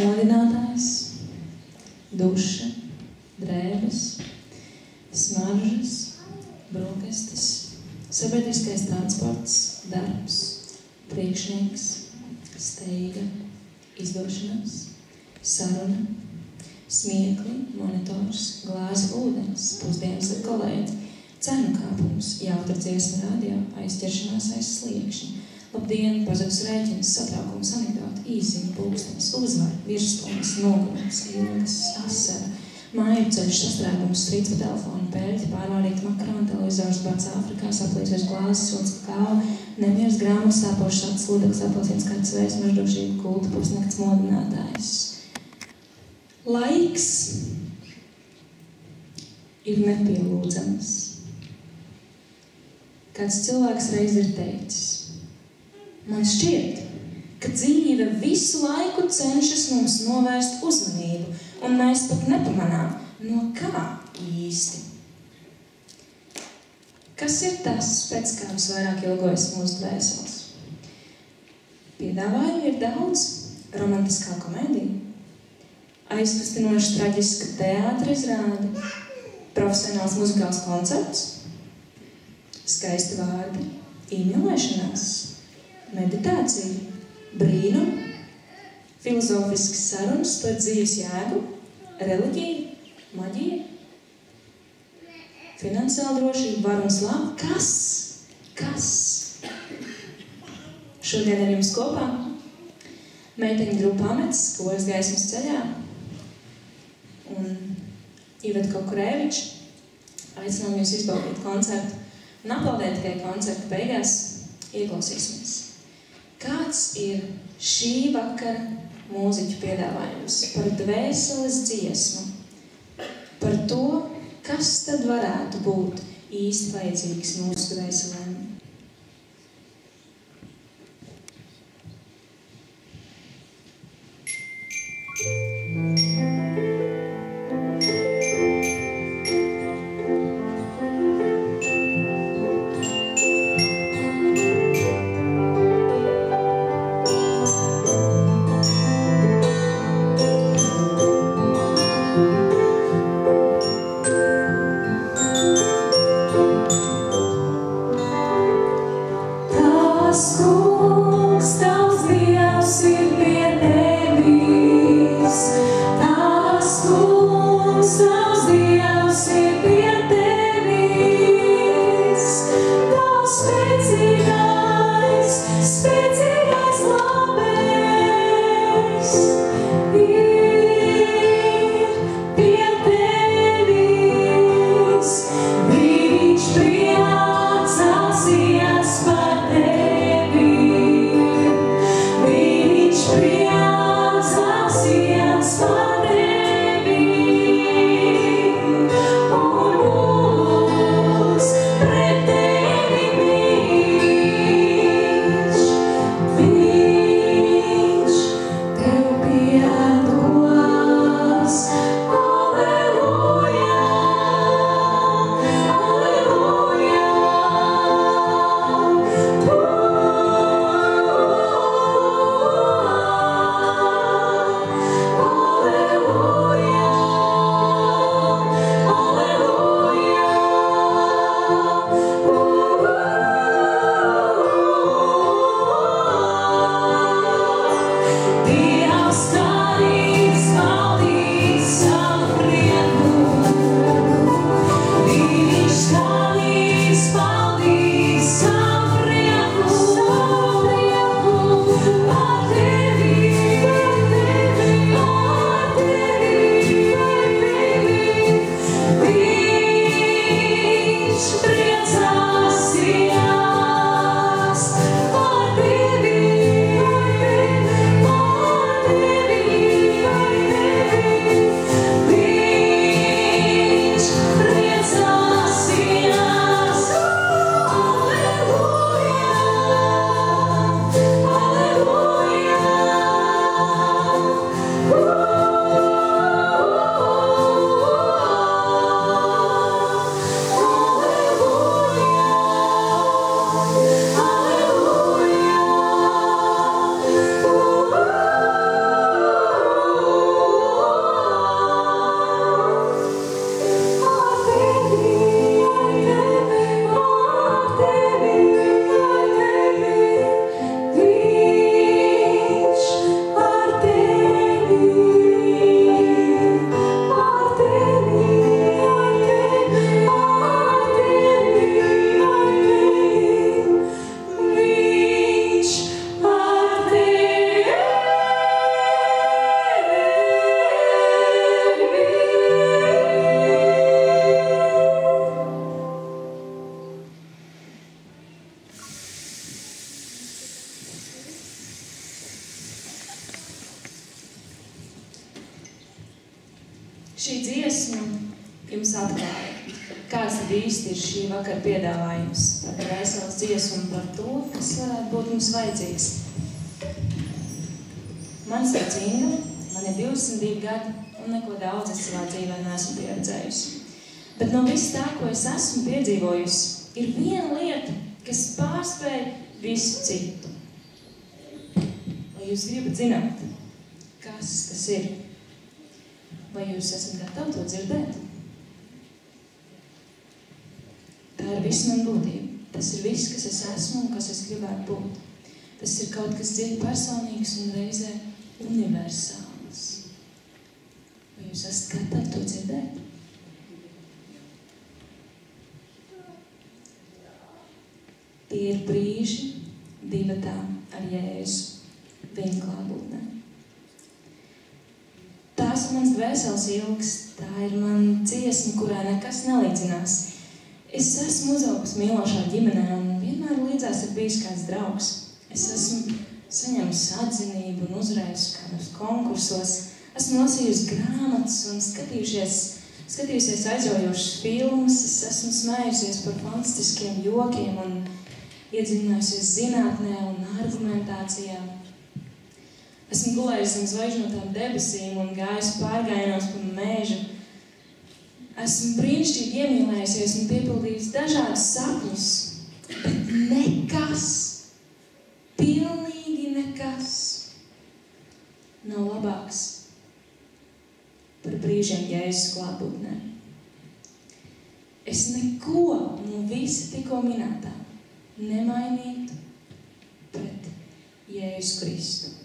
Modinātājs, duša, drēbes, smaržas, brokastis, sabiedriskais transports, darbs, priekšnieks, steiga, izdošanās, saruna, smiekli, monitors, glāze ūdens, pusdienas ar kolēģi, cenu kāpums, jautra dziesma radio, aizķeršanās aiz sliekšņa. Labdien, pazudus rēķins, satraukums, anekdoti, īziņa, pulkstenis, uzvari, virsstūnis, nogurums, ilgas, asara, māju ceļš, sastrēgums, strīds pa telefonu, pēļķi, pārvārīt makaroni, televizors, bats Āfrikā, saplīsies glāzes, sots kakao, nemieras grāmatas, sāpošs šāds sludeks, apelsīns kārtas vējs, meždošība, kulta, pusnakts modinātājs. Laiks ir nepielūdzams. Kāds cilvēks reiz ir teicis: man šķiet, ka dzīve visu laiku cenšas mums novērst uzmanību, un mēs pat nepamanām, no kā īsti. Kas ir tas, pēc kā visvairāk ilgojas mūsu dvēseles? Piedāvājumi ir daudz, romantiskā komēdija, aizkustinoša traģiska teātra izrāde, profesionāls muzikāls koncerts, skaisti vārdi, iemīlēšanās, meditācija, brīnumi, filozofiskas sarunas par dzīves jēgu, reliģija, maģija, finansiāla drošība, varu un slāvu. Kas? Šodien ar jums kopā meiteņu grupa Amets, Koras gaismas ceļā, un Iveta Kokurēviča aicinām jūs izbaudīt koncertu un aplaudēt tikai koncerta beigās. Ieklausīsimies. Kāds ir šī vakara mūziķu piedāvājums par dvēseles dziesmu, par to, kas tad varētu būt īsti vajadzīgs mūsu dvēselēm? Šī dziesma jums atklāja, kāds tad īsti ir šī vakara piedāvājums par dvēseles dziesmu par to, kas varētu būt mums vajadzīgs. Man sauc Inga, man ir 22 gadi un neko daudz es savā dzīvē neesmu pieredzējusi. Bet no viss tā, ko es esmu piedzīvojusi, ir viena lieta, kas pārspēj visu citu. Vai jūs gribat zināt, kas tas ir? Vai jūs esat gatavi to dzirdēt? Tā ir viss man būtība. Tas ir viss, kas es esmu un kas es gribētu būt. Tas ir kaut kas dziļi personīgs un reizē universāls. Vai jūs esat gatavi to dzirdēt? Tie ir brīži divatā ar Jēzu viņa klātbūtnē. Tās ir mans dvēseles ilgs, tā ir man dziesma, kurā nekas nelīdzinās. Es esmu uzaugusi mīlošā ģimenē un vienmēr līdzās ir bijis kāds draugs. Es esmu saņēmusi atzinību un uzvarējusi kādos konkursos. Esmu lasījusi grāmatas un skatījusies aizraujošas filmas. Es esmu smējusies par fantastiskiem jokiem un iedziļinājusies zinātnē un argumentācijā. Esmu gulējusi zem zvaigžņotām debesīm un gājusi pārgājienos pa mēžu. Esmu brīnišķīgi iemīlējusies un piepildījusi dažādas sapņus, bet nekas, pilnīgi nekas nav labāks par brīžiem Jēzus klātbūtnē. Es neko no visa tikko minētā nemainītu pret Jēzu Kristu.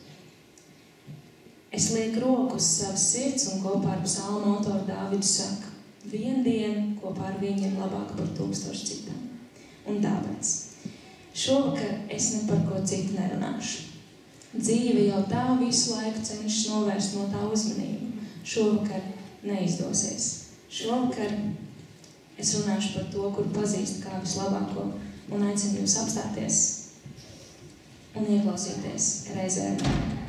Es lieku roku uz savas sirds un kopā ar psalmu autoru Dāvidu saka, viena diena kopā ar viņu ir labāka par 1000 citām. Un tāpēc šovakar es ne par ko citu nerunāšu. Dzīve jau tā visu laiku cenšas novērst no tā uzmanību. Šovakar neizdosies. Šovakar es runāšu par to, kur pazīstu kā vislabāko un aicinu jūs apstāties un ieklausīties reizē ar mani.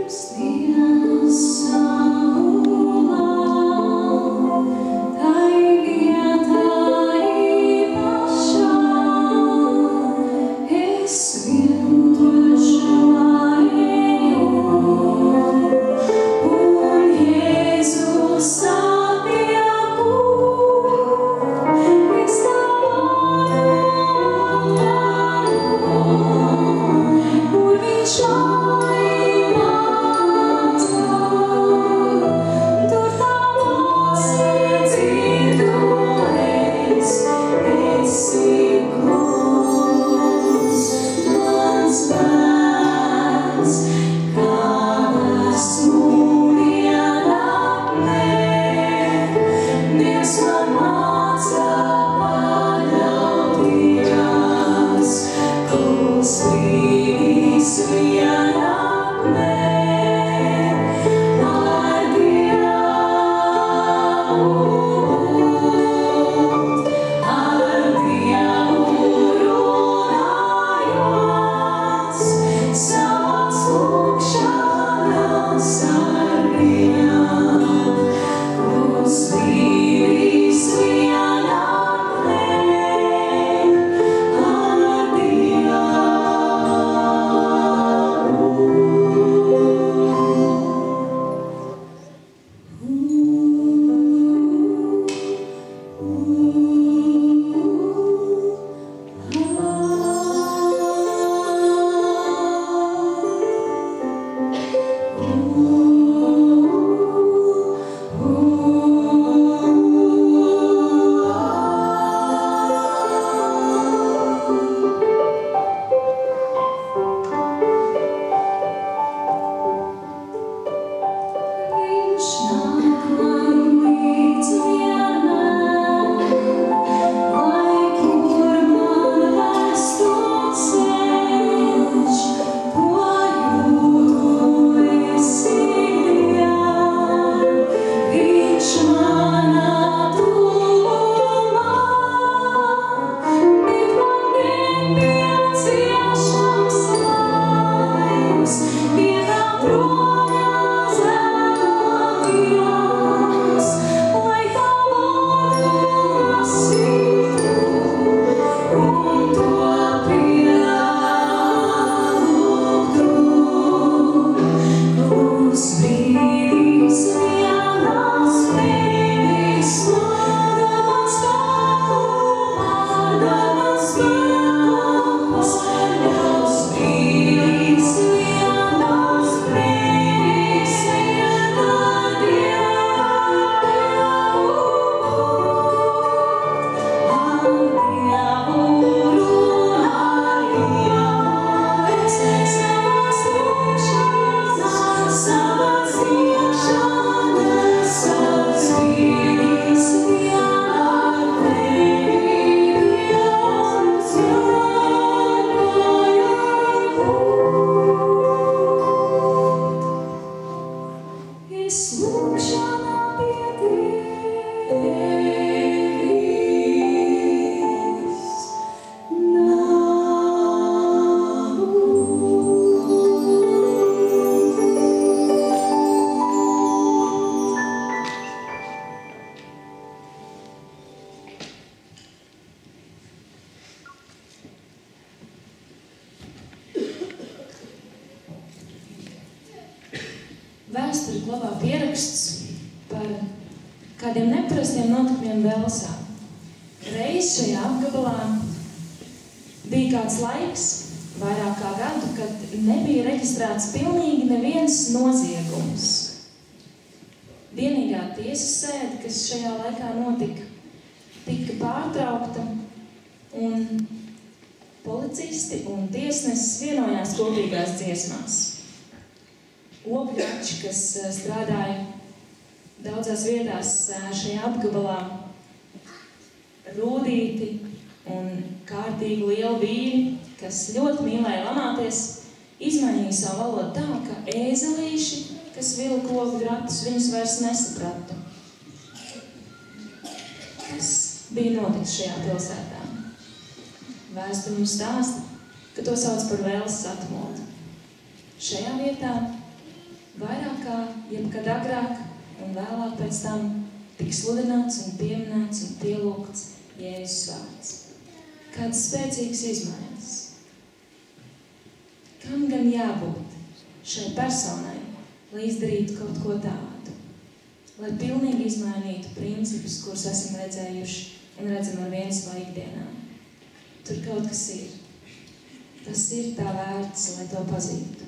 Shine, vēsturi glabā pierakstus par kādiem neparastiem notikumiem Velsā. Reiz šajā apgabalā bija kāds laiks, vairāk kā gadu, kad nebija reģistrēts pilnīgi neviens noziegums. Vienīgā tiesas sēde, kas šajā laikā notika, tika pārtraukta, un policisti un tiesnesis vienojās kopīgās dziesmās. Ogļači, kas strādāja daudzās vietās šajā apgabalā, rūdīti un kārtīgi lieli vīri, kas ļoti mīlēja lamāties, izmainīja savu valodu tā, ka ēzelīši, kas vilka ogļu ratus, viņus vairs nesapratu. Kas bija noticis šajā pilsētā? Vēsture mums stāsta, ka to sauc par Velsas atmodu. Šajā vietā vairāk kā jebkad agrāk un vēlāk pēc tam tika sludināts un pieminēts un pielūgts Jēzus vārds. Kādas spēcīgas izmaiņas. Kam gan jābūt šai personai, lai izdarītu kaut ko tādu? Lai pilnīgi izmainītu principus, kurus esam redzējuši un redzam ar vienu savā ikdienā. Tur kaut kas ir. Tas ir tā vērts, lai to pazītu.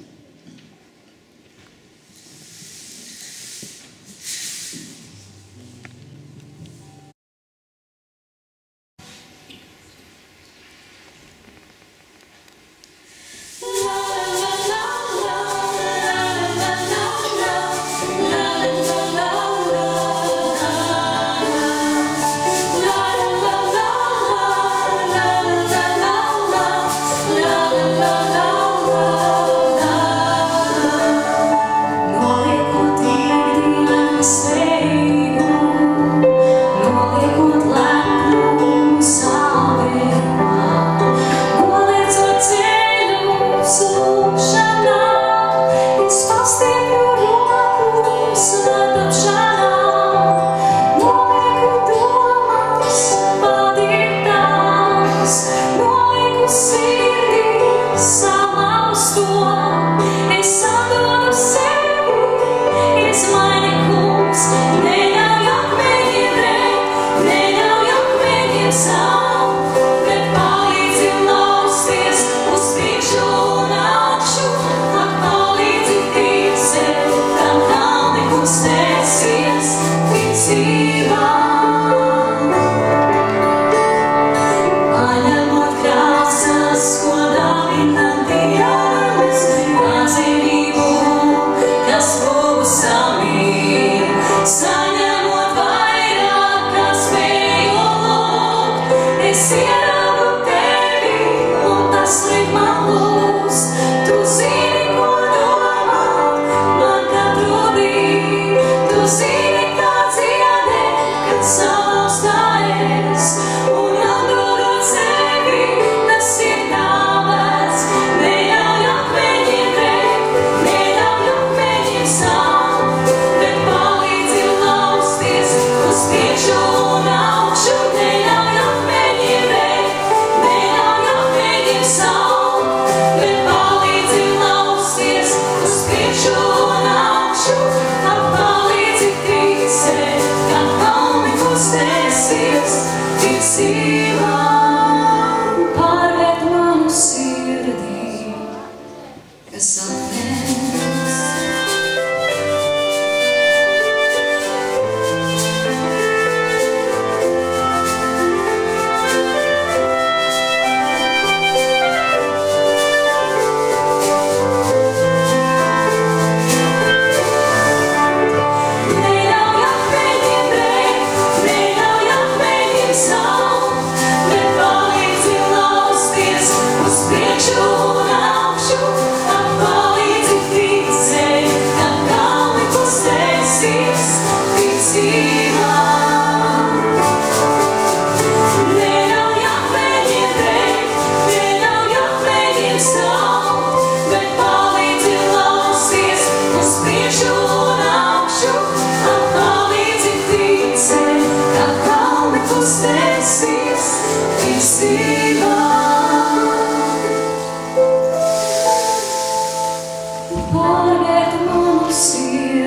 Pārvērt manu sirdi.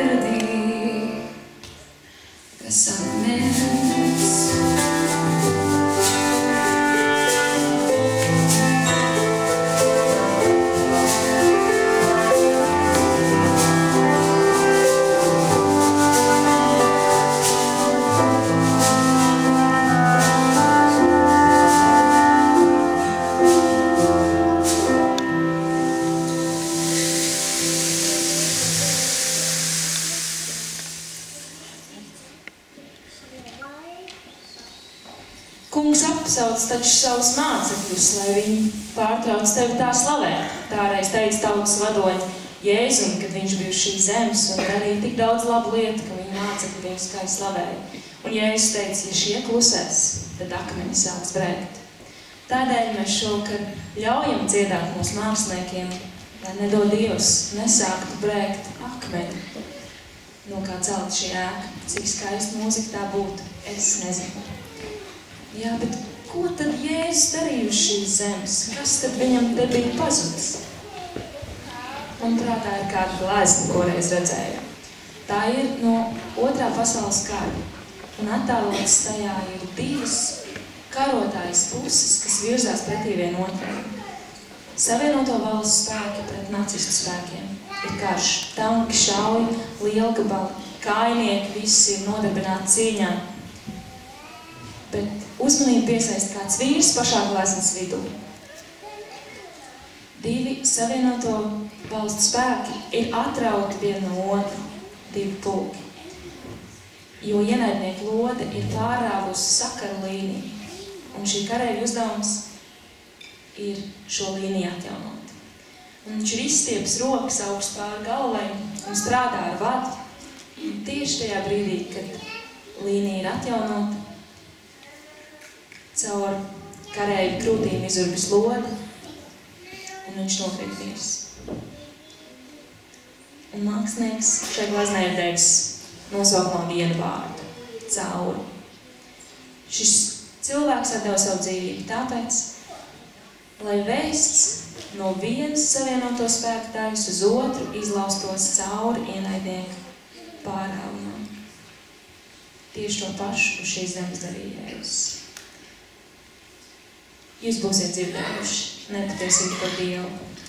apsauc taču savus mācekļus, lai viņi pārtrauc tevi tā slavēt. Tāreiz teica tautas vadoņi Jēzum, kad viņš bija uz šīs zemes un darīja tik daudz labu lietu, ka viņa mācekļi viņu skaļi slavēja. Un Jēzus teica, ja šie klusēs, tad akmeņi sāks brēkt. Tādēļ mēs šovakar ļaujam dziedāt mūsu māksliniekiem, lai nedod Dievs nesāktu brēkt akmeņi. No kā celt šī ēka, cik skaista mūzika tā būtu, es nezinu. Jā, bet ko tad Jēzus darīja uz šīs zemes? Kas tad viņam te bija pazudis? Man prātā ir kāda glezna, ko reiz redzēju. Tā ir no 2. pasaules kara, un attēlots tajā ir 2 karotājas puses, kas virzās pretī vienotrai. Savienoto valstu spēki pret nacistu spēkiem. Ir karš, tanki, šauji, lielgabali, kājnieki, visi ir nodarbināti cīņā. Bet uzmanību piesaista kāds vīrs pašā gleznas vidū. 2 savienoto valstu spēki ir atrauti vienu no otru, 2 pulki. Jo ienaidnieku lode ir pārāvusi sakaru līniju, un šī kareivja uzdevums ir šo līniju atjaunot. Un viņš ir izstieps rokas augst pāri galvai un strādā ar vadu. Un tieši tajā brīdī, kad līnija ir atjaunota, caur kareivju krūtīm izurgas lode, un viņš nokrīt mirs. Un mākslinieks šai gleznai ir devis nosaukumā vienu vārdu – cauri. Šis cilvēks atdeva savu dzīvību tāpēc, lai vēsts no vienas savienoto spēku daļas uz otru izlaustos cauri ienaidnieku pārāvumam. Tieši to pašu uz šīs zemes darīja Jēzus. Jūs būsiet dzirdējuši nepatiesību par Dievu,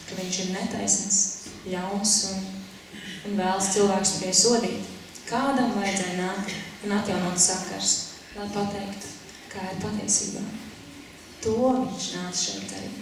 ka viņš ir netaisns, ļauns un vēlas cilvēkus tikai sodīt. Kādam vajadzēja nākt un atjaunot sakars, lai pateiktu, kā ir patiesībā. To viņš nāca šeit darīt.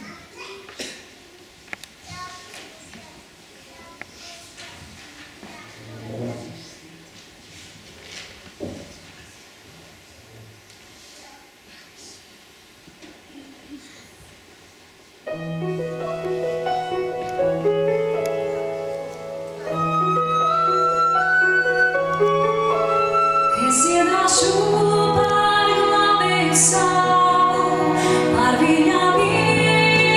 Par viņa mīlestību.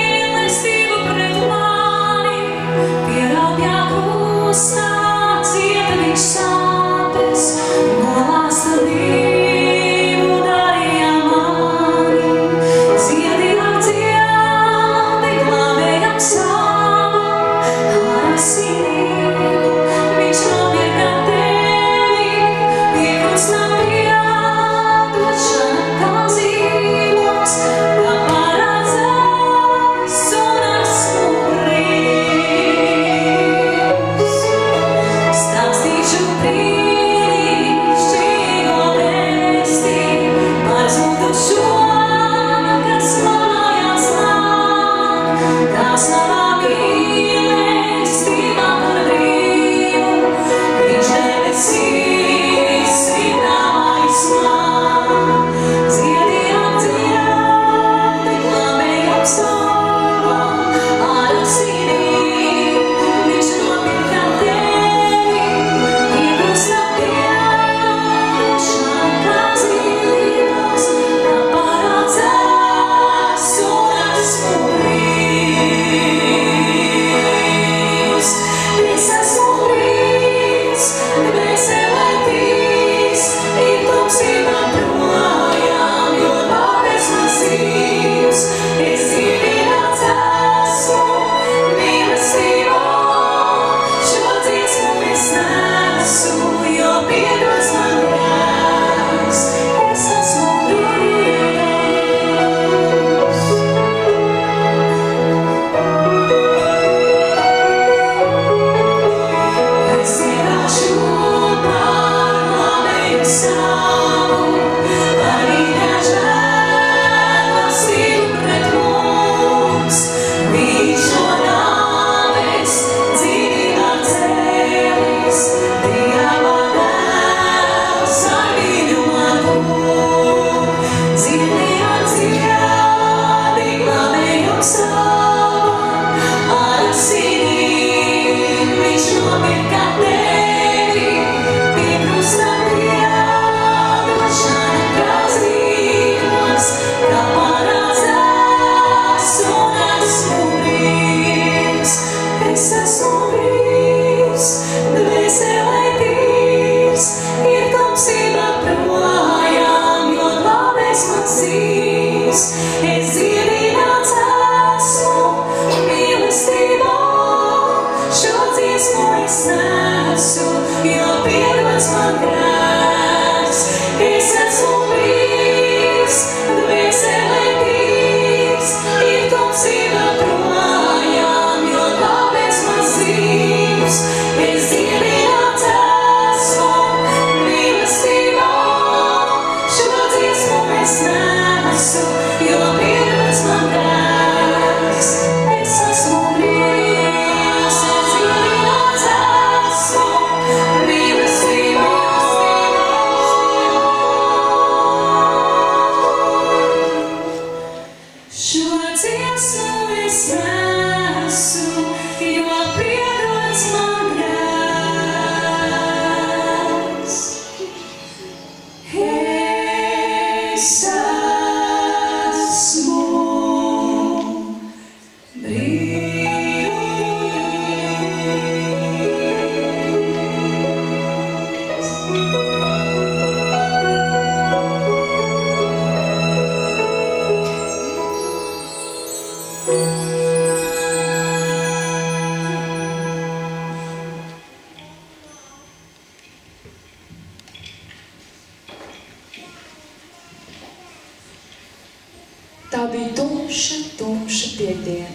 Tā bija tumša piektdiena.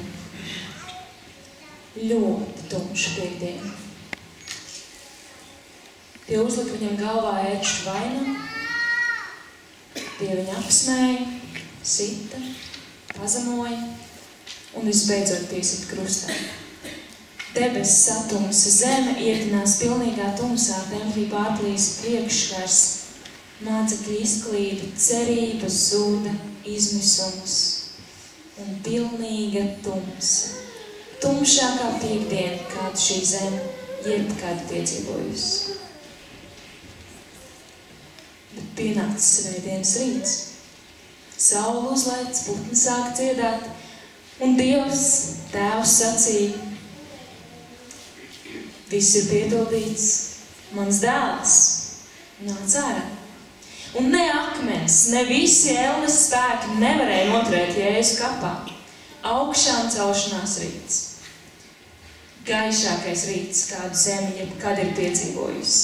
Ļoti tumša piektdiena. Tie uzlika viņam galvā ērkšķu vainu, tie viņu apsmēja, sita, pazemoja un visbeidzot piesita krustā. Debesis satumsa, zeme ietinās pilnīgā tumsā, templī pārplīsa priekškars, mācekļi izklīda, cerība zuda, izmisums un pilnīga tumsa. Tumšākā piektdiena, kādu šī zeme jebkad piedzīvojusi. Bet pienācis svētdienas rīts. Saule uzlēc, putni sāk dziedāt, un Dievs, Tēvs sacīja: viss ir piepildīts, mans dēls nāc ārā. Un ne akmens, ne visi elles spēki nevarēja noturēt Jēzu kapā. Augšām celšanās rīts. Gaišākais rīts, kādu zemi jebkad ir piedzīvojusi.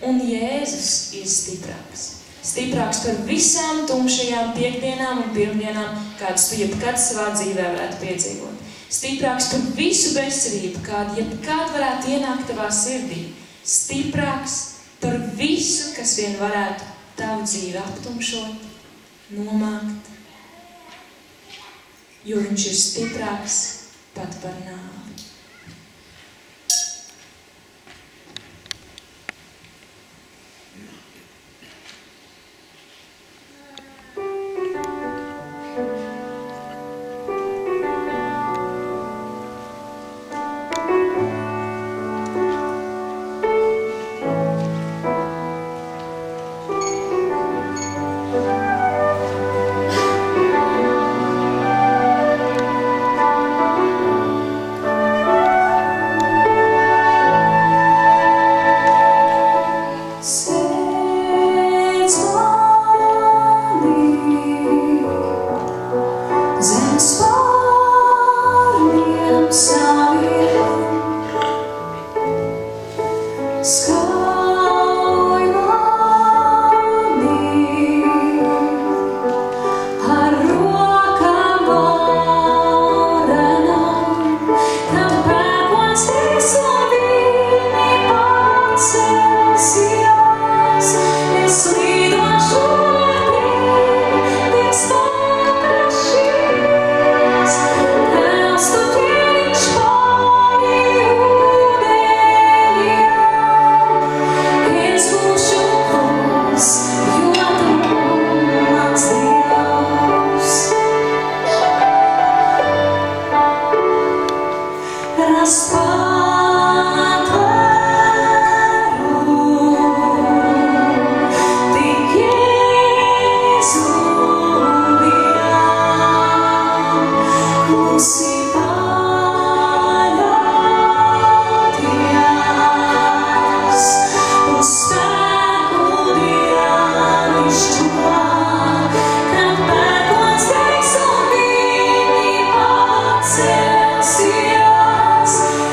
Un Jēzus ir stiprāks. Stiprāks par visām tumšajām piekdienām un pirmdienām, kādas tu jebkad savā dzīvē varētu piedzīvot. Stiprāks par visu bezcerību, kāda jebkad varētu ienākt tavā sirdī. Stiprāks par visu, kas vien varētu tavu dzīvi aptumšot, nomākt. Jo viņš ir stiprāks pat par nāvi.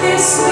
This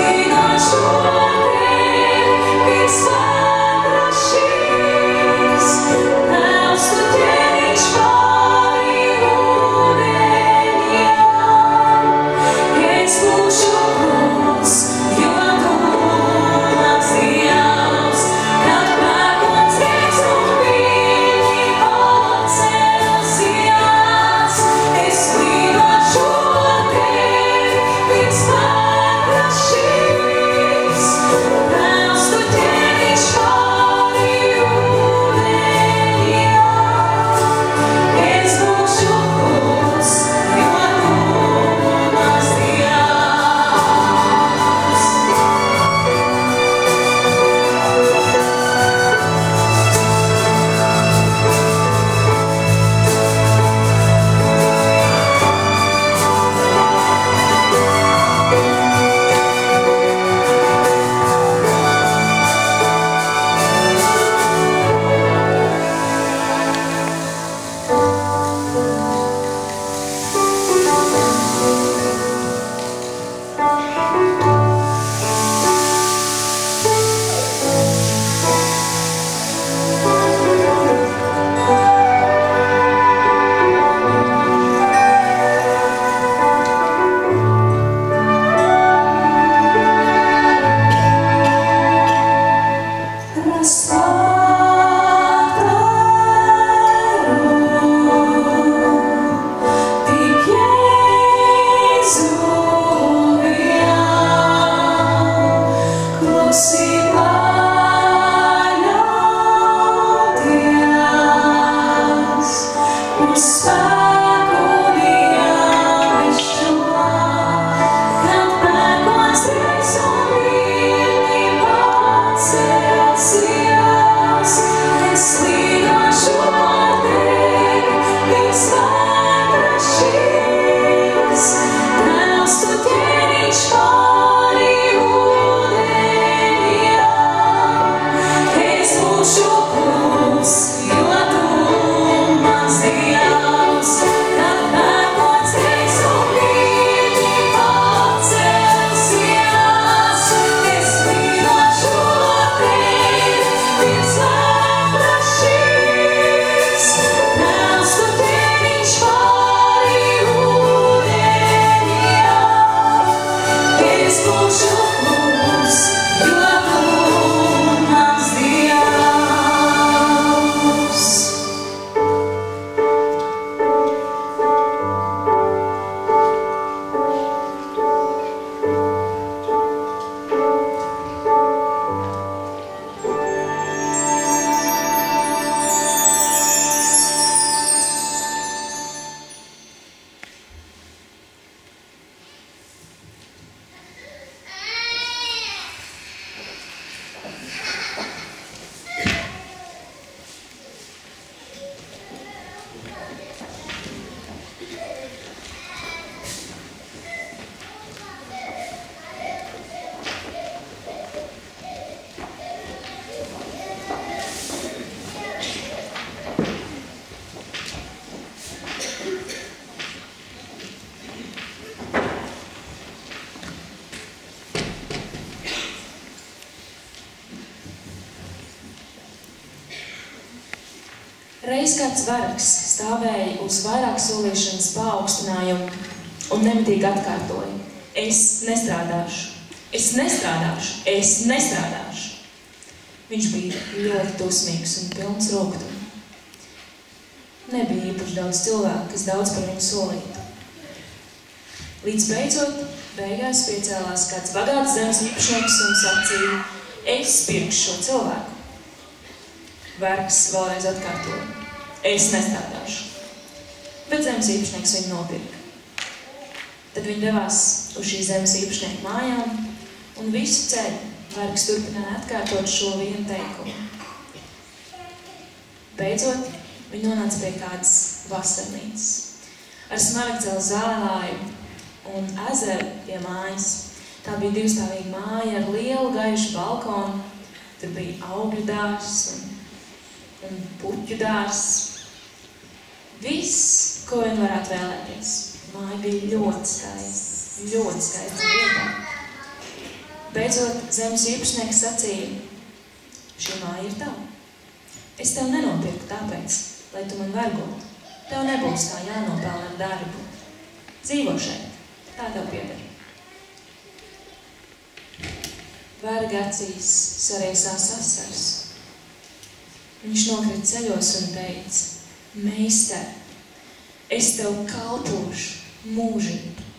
Reiz kāds vergs stāvēja uz vairāk solīšanas paaugstinājumu un nemitīgi atkārtoja: es nestrādāšu, es nestrādāšu, es nestrādāšu. Viņš bija ļoti dusmīgs un pilns rūgtumu. Nebija īpaši daudz cilvēku, kas daudz par viņu solītu. Līdz beigās piecēlās kāds bagāts zemes īpašnieks un sacīja: es pirkšu šo cilvēku. Vergs vēlreiz atkārtoja: es nestrādāšu. Bet zemes īpašnieks viņu nopirka. Tad viņi devās uz šī zemes īpašnieka mājām, un visu ceļu vergs turpināja atkārtot šo vienu teikumu. Beidzot, viņi nonāca pie kādas vasarnīcas ar smaragdzelu zālāju un ezeru pie mājas. Tā bija divstāvīga māja ar lielu gaišu balkonu. Tur bija augļu dārzs un puķu dārzs. Viss, ko vien varētu vēlēties. Māja bija ļoti skaista vietā. Beidzot, zemes īpašnieks sacīja: šī māja ir tava. Es tev nenopirku tāpēc, lai tu man vergotu. Tev nebūs kā jānopelna ar darbu. Dzīvo šeit, tā tev pieder. Verga acīs sariesās asars. Viņš nokrita ceļos un teica: Meister, es tev kalpošu mūžīgi.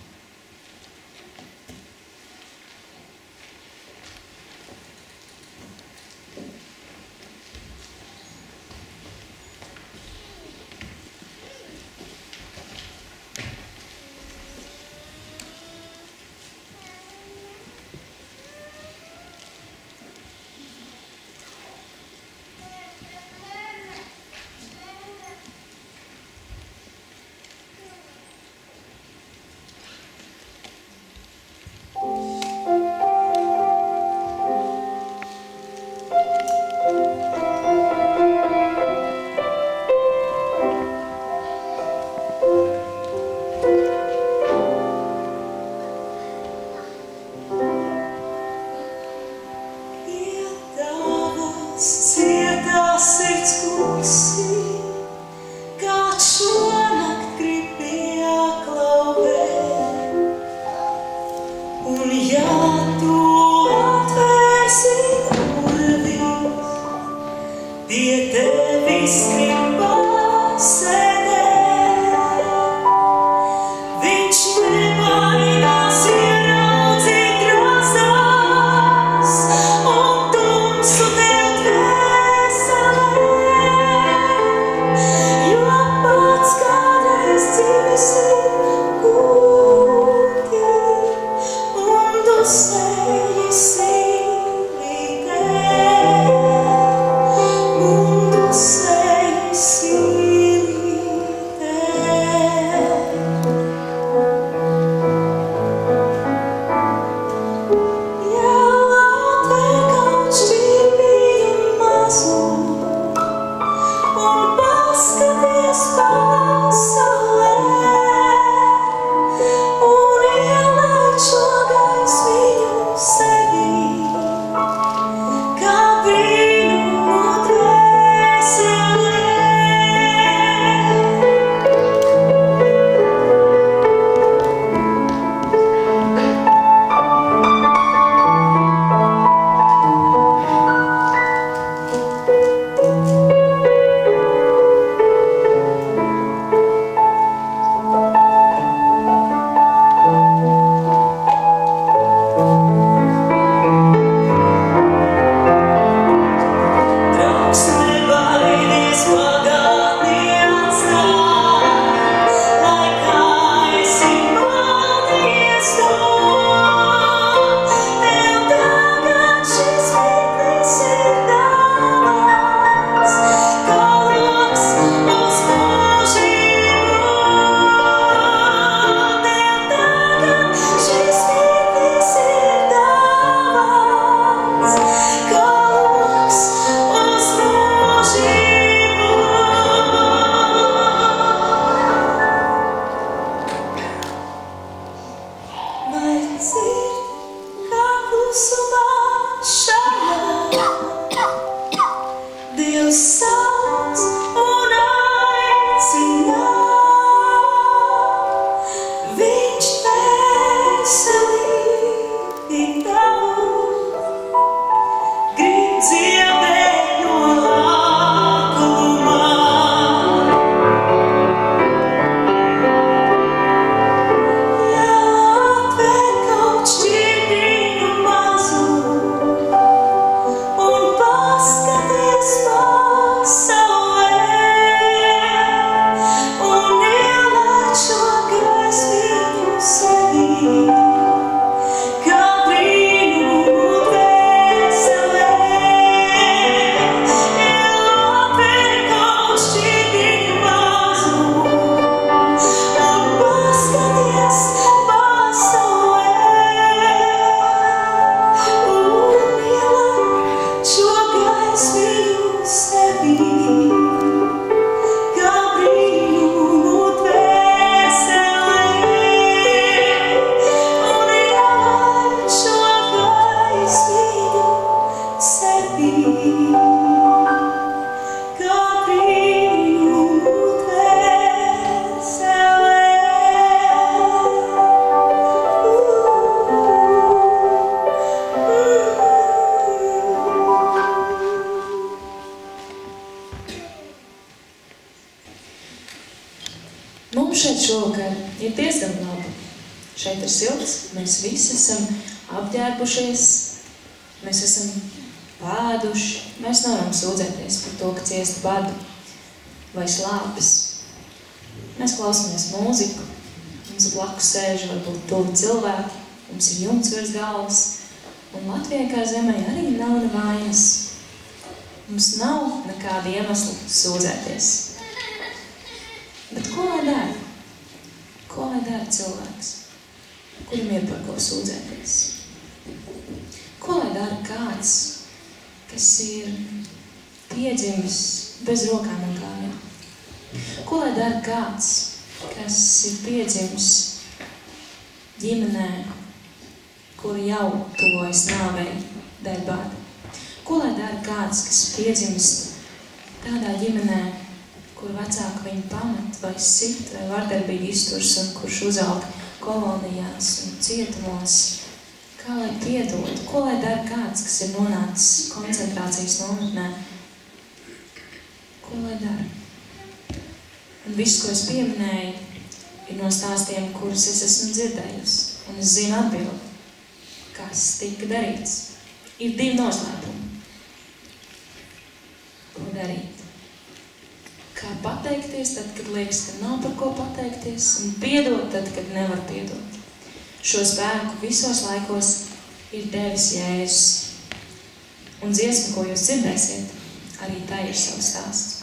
Dievs sauc un šovakar ir diezgan labi. Šeit ir silts, mēs visi esam apģērbušies, mēs esam pēduši, mēs nevaram sūdzēties par to, ka ciest badu vai slāpes. Mēs klausamies mūziku, mums blakus sēž varbūt tuvi cilvēki, mums ir jumts virs galvas, un Latvijai kā zemē arī nav nevainas. Mums nav nekāda iemesla sūdzēties. Bet ko lai dara? Ko lai dara cilvēks, kuram ir par ko sūdzēties? Ko lai dara kāds, kas ir piedzimis bez rokām un kājām? Ko lai dara kāds, kas ir piedzimis ģimenē, kura jau tuvojas nāvei dēļ bāda? Ko lai dara kāds, kas piedzimst tādā ģimenē, kur vecāki viņu pamet vai sit vai vardarbīgi izturs un kurš uzaug kolonijās un cietumos? Kā lai piedod? Ko lai dara kāds, kas ir nonācis koncentrācijas nometnē? Ko lai dara? Un viss, ko es pieminēju, ir no stāstiem, kurus es esmu dzirdējusi. Un es zinu atbildi, kas tika darīts. Ir 2 noslēpumi. Ko darīt? Kā pateikties tad, kad liekas, ka nav par ko pateikties, un piedot tad, kad nevar piedot. Šo spēku visos laikos ir devis Jēzus. Un dziesma, ko jūs dzirdēsiet, arī tā ir savs stāsts.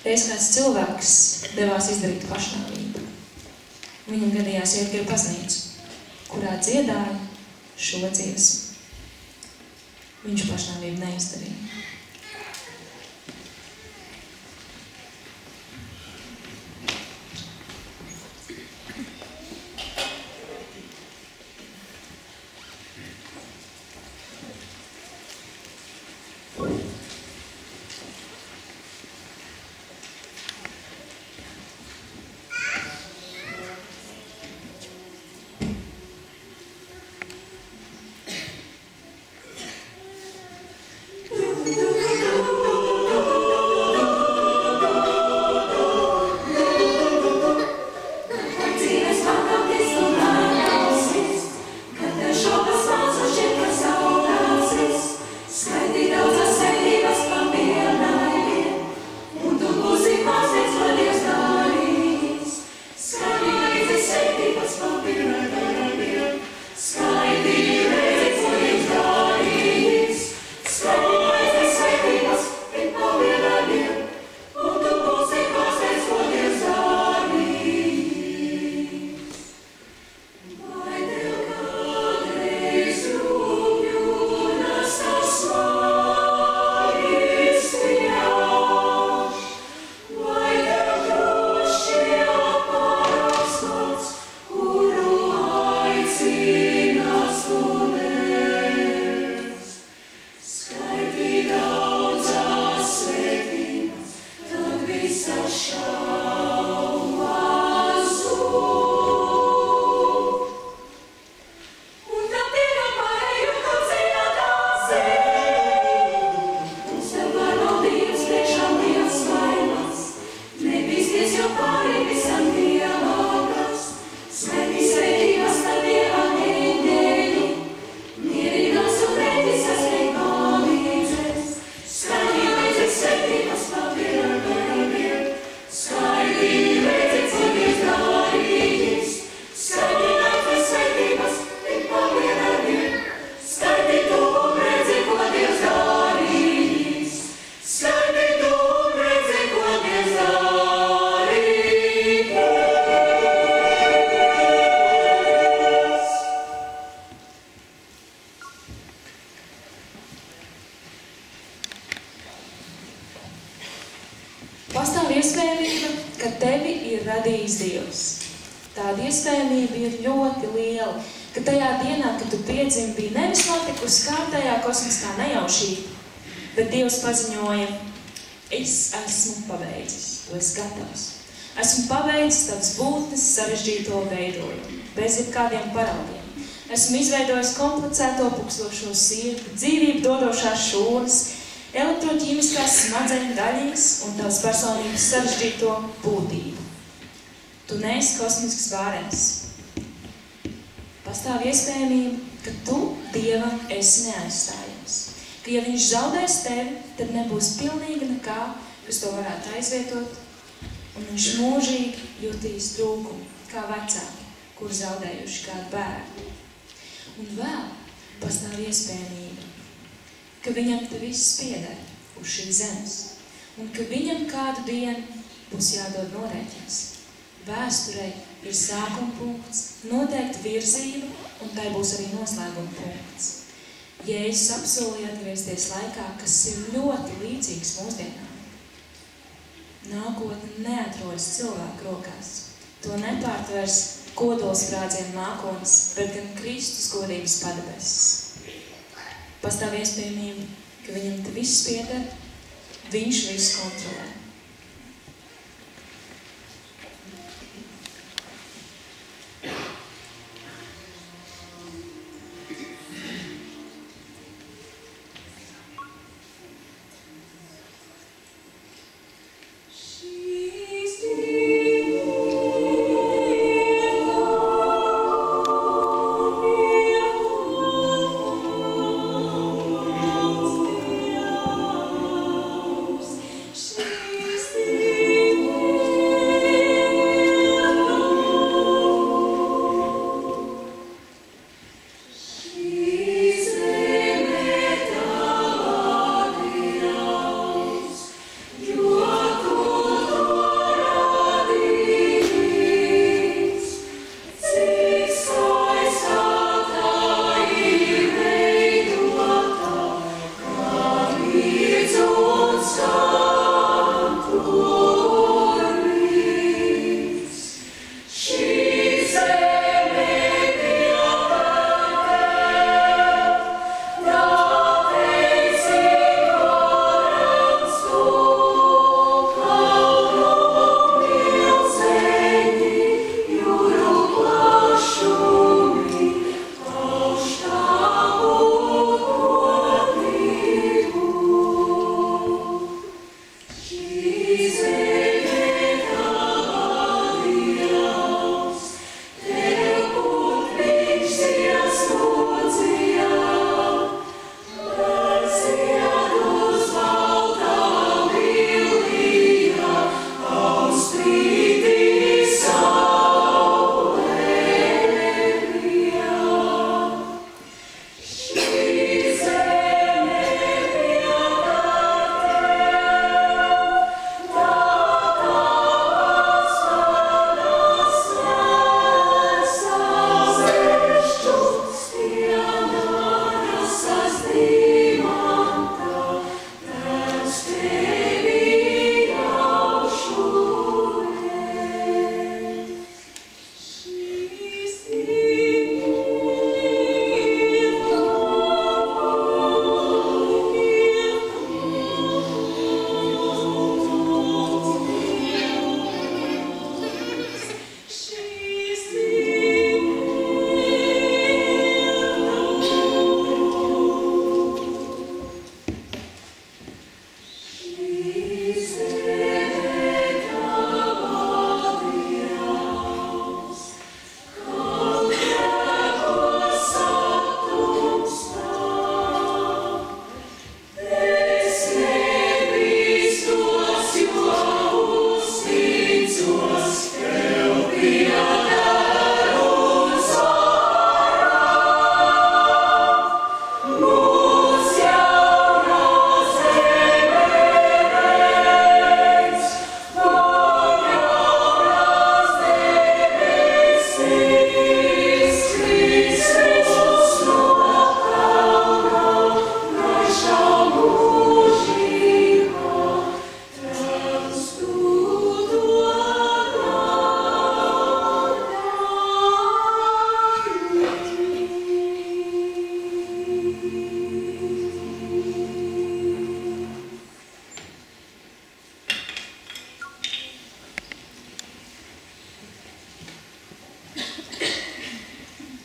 Reiz kāds cilvēks devās izdarīt pašnāvību. Viņam gadījās iet pie baznīcu, kurā dziedāja šo dziesmu. Viņš pašnāvību neizdarīja. Pastāv iespējamība, ka tevi ir radījis Dievs. Tāda iespējamība ir ļoti liela, ka tajā dienā, kad tu piedzimi, bija nevis notikusi kārtējā kosmiskā nejaušība, bet Dievs paziņoja, es esmu pabeidzis, tu esi gatavs. Esmu pabeidzis tavas būtnes sarežģīto veidojumu, bez jebkādiem paraugiem. Esmu izveidojis komplicēto pukstošo sirdi, dzīvību dodošās šūnas, elektroķīmiskās smadzeņu daļiņas un tavas personības sarežģīto būtību. Tu neesi kosmisks vārens. Pastāv iespējamība, ka tu Dievam esi neaizstājams. Ka ja viņš zaudēs tevi, tad nebūs pilnīgi nekā, kas to varētu aizvietot, un viņš mūžīgi jutīs trūkumu, kā vecāki, kur zaudējuši kādu bērnu. Un vēl pastāv iespējamība, ka viņam te viss pieder uz šīs zemes, un ka viņam kādu dienu būs jādod norēķins. Vēsturei ir sākuma punkts, noteikti virzība, un tai būs arī noslēguma punkts. Jēzus apsolīja atgriezties laikā, kas ir ļoti līdzīgs mūsdienām. Nākotne neatrodas cilvēku rokās. To nepārtvers kodolsprādzienu mākonis, bet gan Kristus godības padebesis. Pastāv iespējamība, ka viņam te viss pieder, viņš visu kontrolē.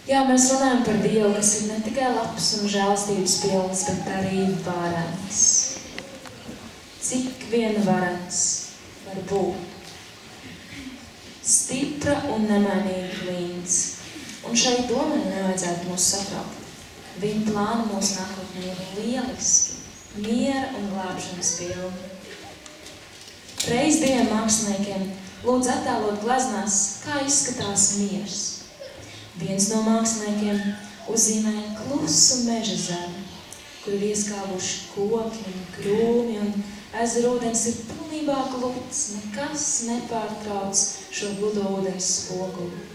Jā, mēs runājam par Dievu, kas ir ne tikai labs un žēlstības pilns, bet arī varens. Cik vien varens var būt. stipra un nemainīga klints. Un šai domai nevajadzētu mūs satraukt. Viņa plāni mūsu nākotnē ir lieliski, miera un glābšanas pilni. Reiz 2 māksliniekiem lūdz attēlot gleznās, kā izskatās miers. Viens no māksliniekiem uzzīmēja klusu meža zemi, kur ir ieskābuši koki un krūmi, un ezera ūdens ir pilnībā gluds, nekas nepārtrauc šo gludo ūdens spoguli.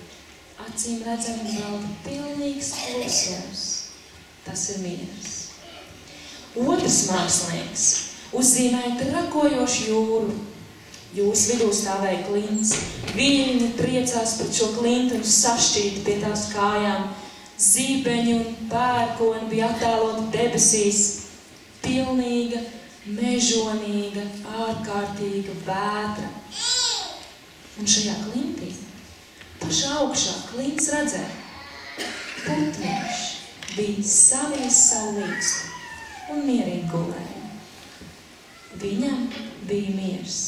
Acīm redzami valda pilnīgs klusums. Tas ir miers. Otrs mākslinieks uzzīmēja trakojošu jūru. Jūs vidū stāvēja klints. Viļņi priecās par šo klintu un sašķīti pie tās kājām. Zībeņi un pērkoni bija attēloti debesīs. Pilnīga, mežonīga, ārkārtīga vētra. Un šajā klintī pašā augšā klints redzēja. Putniņš bija savijis savu līkstu un mierīgi gulēja. Viņam bija miers.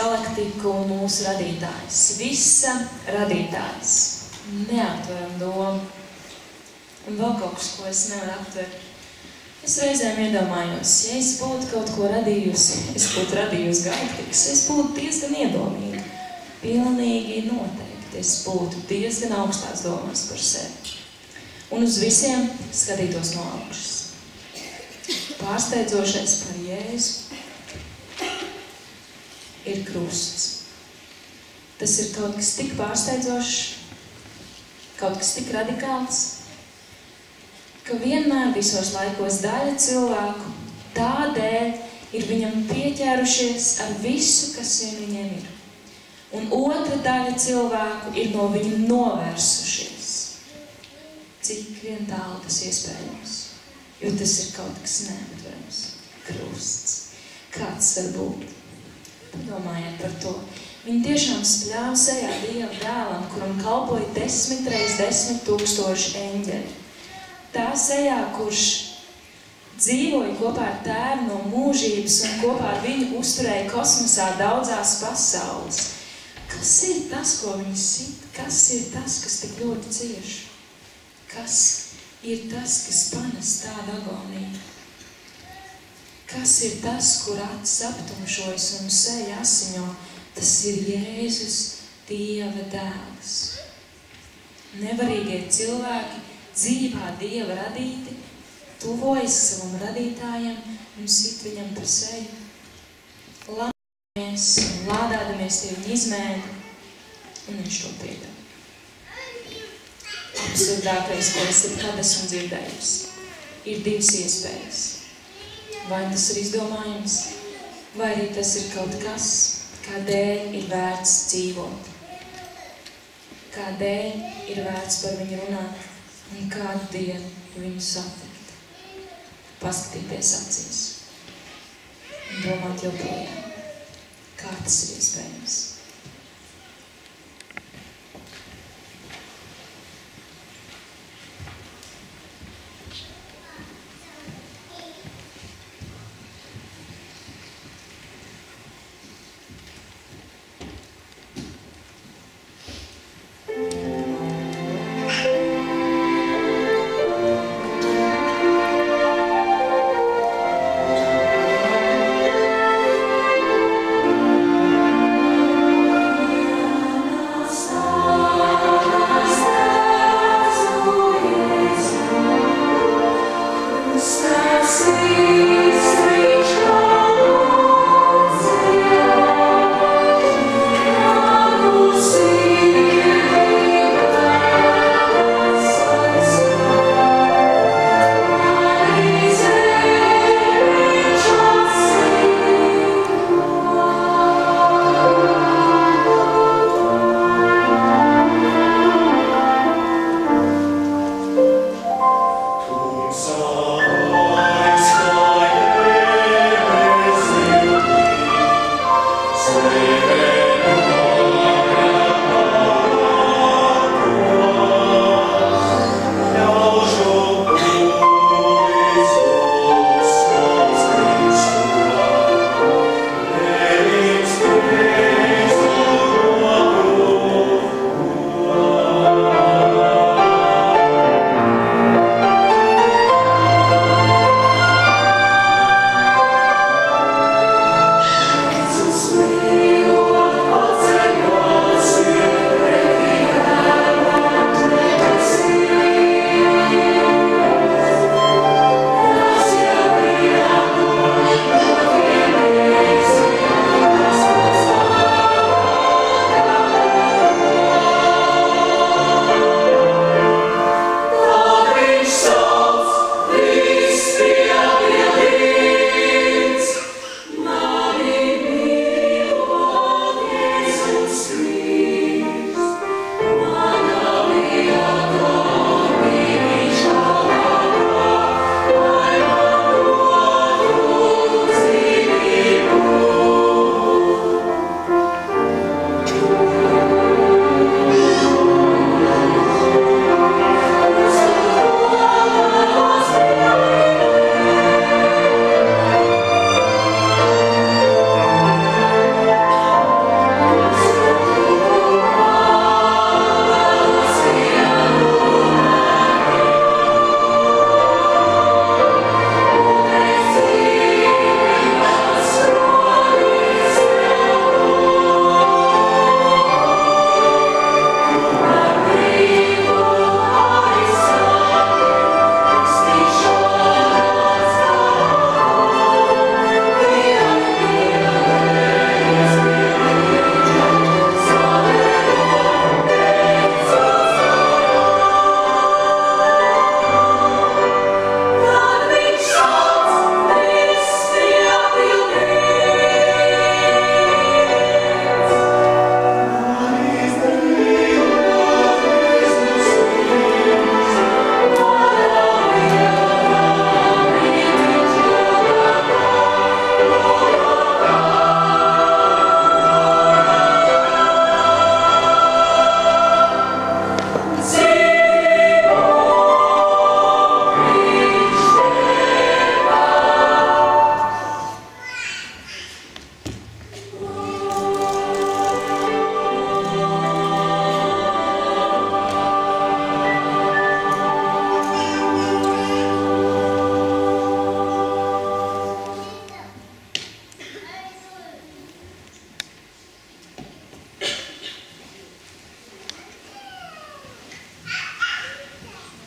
galaktiku mūsu radītājs, visa radītājs. Neaptveram domu. Un vēl kaut kas, ko es nevaru aptvert. Es reizēm iedomājos, ja es būtu kaut ko radījusi, es būtu radījusi galaktikas, es būtu diezgan iedomīga. Pilnīgi noteikti es būtu diezgan augstās domās par sevi. Un uz visiem skatītos no augšas. Pārsteidzošais par Jēzu ir krusts. Tas ir kaut kas tik pārsteidzošs, kaut kas tik radikāls, ka vienmēr visos laikos daļa cilvēku tādēļ ir viņam pieķērušies ar visu, kas viņiem ir. Un otra daļa cilvēku ir no viņa novērsušies. Cik vien tālu tas iespējams, jo tas ir kaut kas neaptverams. Krusts. Kāds var būt? Padomājiet par to. Viņi tiešām spļāva sejā Dieva dēlam, kuram kalpoja 10 reiz 10 000 eņģeļi. Tā sejā, kurš dzīvoja kopā ar Tēvu no mūžības un kopā ar viņu uzturēja kosmosā daudzās pasaules. Kas ir tas, ko viņi sit? Kas ir tas, kas tik ļoti cieš? Kas ir tas, kas panes tādu agoniju? Kas ir tas, kur acis aptumšojas un seja asiņo? Tas ir Jēzus, Dieva dēls. Nevarīgie cilvēki, dzīvā Dieva radīti, tuvojas savam radītājam un sit viņam par seju. Lādāmies un lādādamies tie viņa izmēģi, un viņš to piedāvā. Absurdākais, ko es kad esmu dzirdējusi, ir divas iespējas. Vai tas ir izdomājums, vai arī tas ir kaut kas, kādēļ ir vērts dzīvot. Kādēļ ir vērts par viņu runāt. Un kādu dienu viņu satikt, paskatīties acīs un domāt joprojām, kā tas ir iespējams.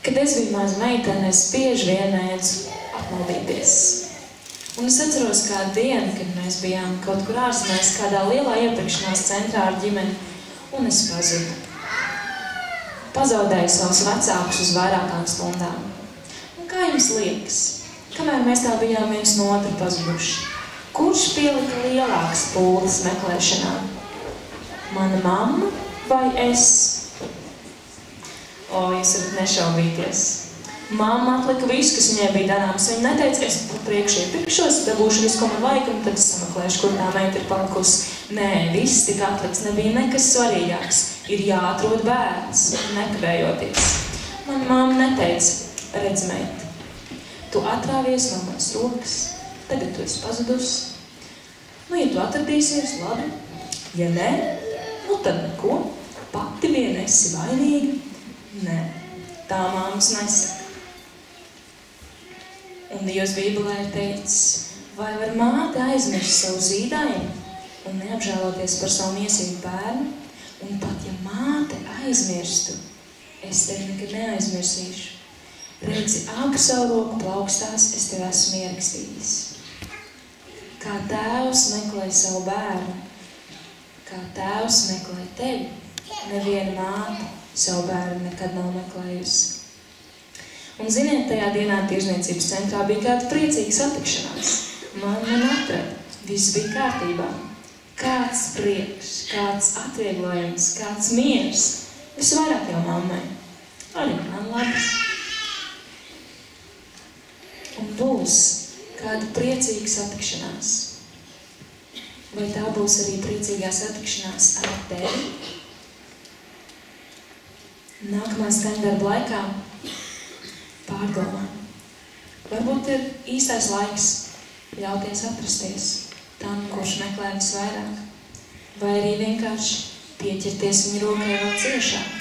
Kad es biju maza meitene, es bieži vien mēdzu apmaldīties. Un es atceros kādu dienu, kad mēs bijām kaut kur ārzemēs, kādā lielā iepirkšanās centrā ar ģimeni, un es pazudu. Pazaudēju savus vecākus uz vairākām stundām. Un kā jums liekas, kamēr mēs tā bijām viens no otru pazuduši, kurš pielika lielākas pūles meklēšanā? Mana mamma vai es? O, jūs varat nešaubīties. Mamma atlika visu, kas viņai bija darāms. Viņa neteica, es pa priekšu iepirkšos, dabūšu visu, ko man vajag, un tad es sameklēšu, kur tā meita ir palikusi. Nē, viss tika atlikts, nebija nekas svarīgāks. Ir jāatrod bērns, nekavējoties. Mana mamma neteica, redz, meita, tu atrāvies no manas rokas, tagad tu esi pazudusi. Nu, ja tu atradīsies, labi. Ja nē, nu tad neko. Pati vien esi vainīga. Nē, tā māmas nesaka. Un Dievs Bībelē ir teicis, vai var māte aizmirst savu zīdaiņu un neapžēloties par savu miesīgu bērnu? Un pat ja māte aizmirstu, es tevi nekad neaizmirsīšu. Redzi, abu savu roku plaukstās, es tevi esmu ierakstījis. Kā tēvs meklē savu bērnu, kā tēvs meklē tevi, neviena māte savu bērnu nekad nav meklējusi. Un ziniet, tajā dienā tirzniecības centrā bija kāda priecīga satikšanās. Man atrada, viss bija kārtībā. Kāds prieks, kāds atvieglojums, kāds miers. Visvairāk jau mammai. Arī man labi. Un būs kāda priecīga satikšanās. Vai tā būs arī priecīgā satikšanās ar tevi? Nākamā skaņdarba laikā pārdomā. Varbūt ir īstais laiks ļauties atrasties tam, kurš meklē visvairāk, vai arī vienkārši pieķerties viņa rokai vēl ciešāk.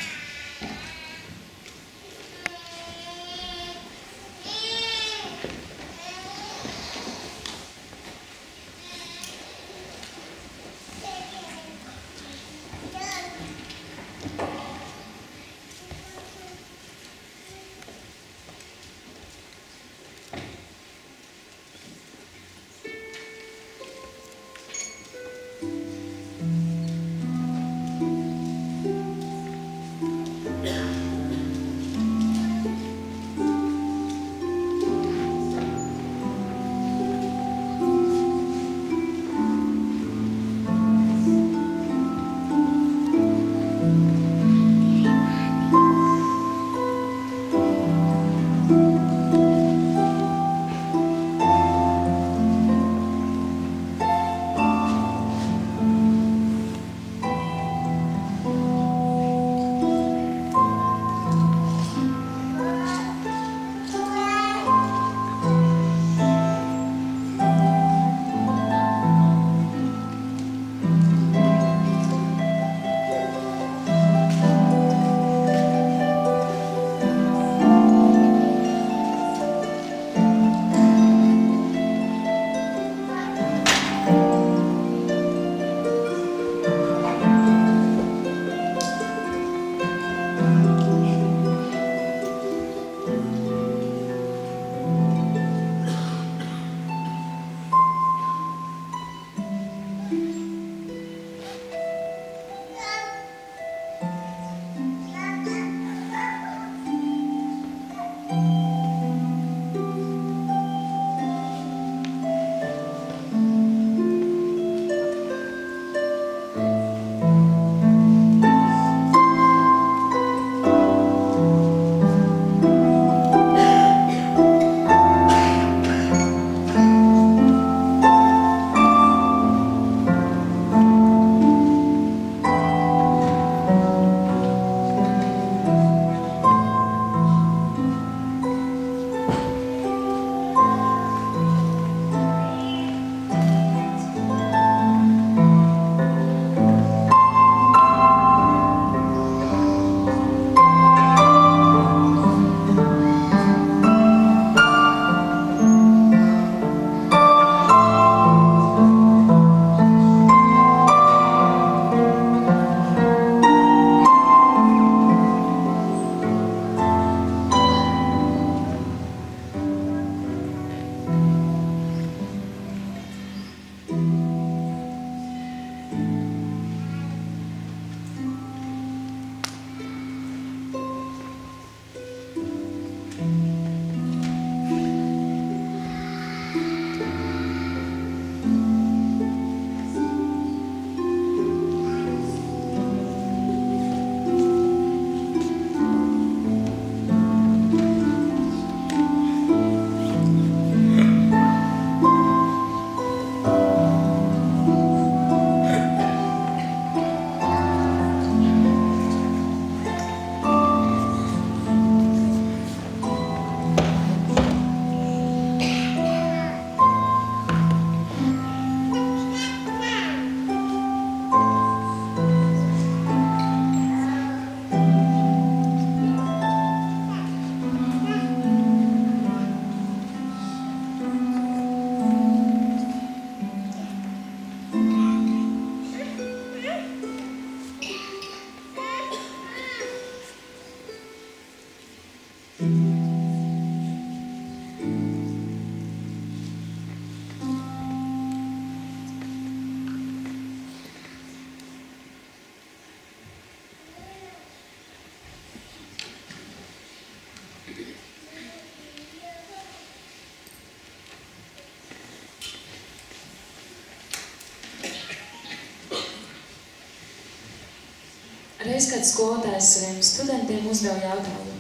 Reiz kāds skolotājs saviem studentiem uzdeva jautājumu.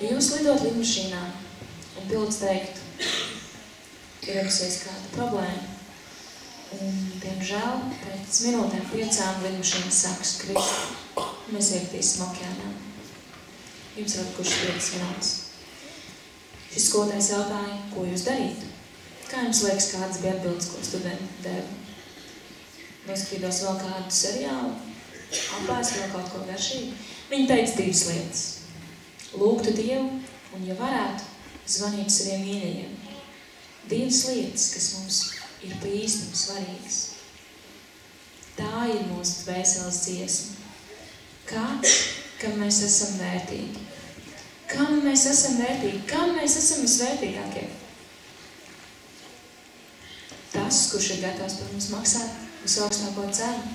Ja jūs lidot lidmašīnā un pilots teiktu, ir radusies kāda problēma, un, diemžēl, pēc minūtēm 5 lidmašīnas sāks krist, mēs iekritīsim okeānā. Jums ir atlikušas 5 minūtes. Šis skolotājs jautāja, ko jūs darītu? Kā jums liekas, kādas bija atbildes, ko studenti deva? Noskatītos vēl kādu seriālu, apēst vēl kaut ko garšīgu. Viņi teica 2 lietas. Lūgtu Dievu un, ja varētu, zvanīt saviem mīļajiem. 2 lietas, kas mums ir pa īstam svarīgas. Tā ir mūsu dvēseles dziesma. Kāds, kam mēs esam vērtīgi? Kam mēs esam vērtīgi? Kam mēs esam visvērtīgākie? Tas, kurš ir gatavs par mums maksāt visaugstāko cenu,